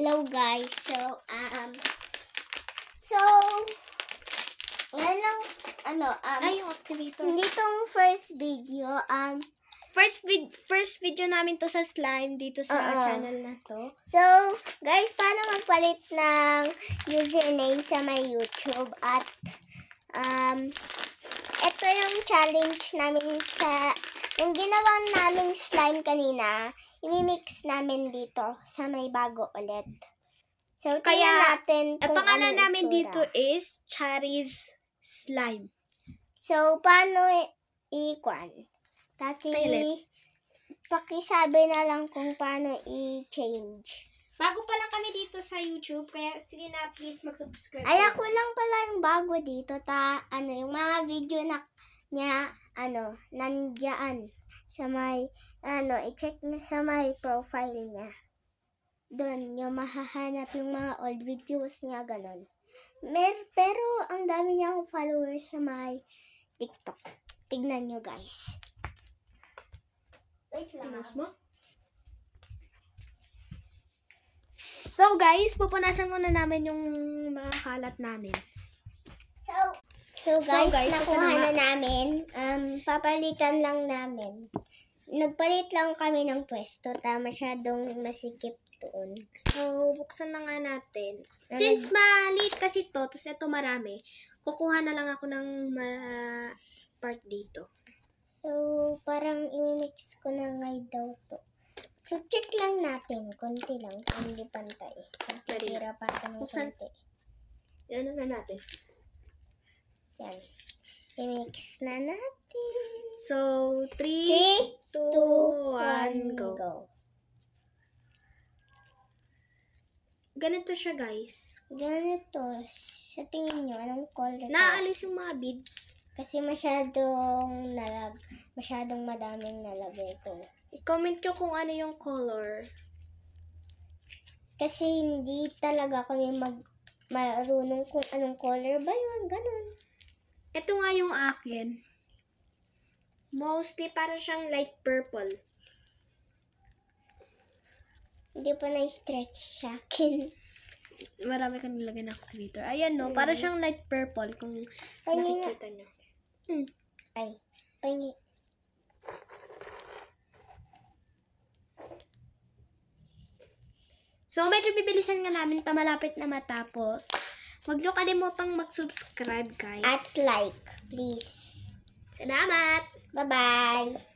Hello guys. Ngayon Yung activator. hindi tong first video. First video namin to sa slime dito sa channel na to. So, guys, paano magpalit ng username sa my YouTube? At, ito yung challenge namin yung ginawa naming slime kanina, imimix namin dito sa may bago ulit. So, tingnan natin kung pangalan anong namin itsura. dito is Charis Slime. So, paano pakisabi na lang kung paano i-change. Bago pa lang kami dito sa YouTube, kaya sige na, please mag-subscribe. Ay, ako lang pala yung bago dito. Yung mga video niya, nandiyan sa may, i-check na sa may profile niya. Doon, yung mahahanap yung mga old videos niya, ganun. Pero, ang dami niyang followers sa may TikTok. Tignan nyo, guys. Wait lang. So guys, pupunasan muna namin yung mga kalat namin. So guys, ito nakuha na na namin. Papalitan lang namin. Nagpalit lang kami ng pwesto. Masyadong masikip doon. So, buksan na nga natin. Since maliit kasi to, tapos ito marami, kukuha na lang ako ng part dito. So, parang i-mix ko na ngay daw to. So, check lang natin. Konti lang. Kung hindi pantay. Pagtitira pa ito ng konti. Yan na natin. Yan. I-mix na natin. So, 3, 2, 1, go. Ganito siya, guys. Ganito. Sa tingin nyo, anong color? Naaalis yung mga beads. Kasi masyadong madaming nalagay ko. I-comment nyo kung ano yung color. Kasi hindi talaga kami marunong kung anong color ba yun. Ganun. Ito nga yung akin. Mostly para siyang light purple. Hindi pa na-stretch sa akin. Marami ka nilagay na activator. Ayan no, para siyang light purple kung nakikita nyo. Ay, pahingi. So, medyo bibilisan nga namin ito, malapit na matapos. Huwag nyo kalimutang mag-subscribe, guys. At like, please. Salamat! Bye-bye!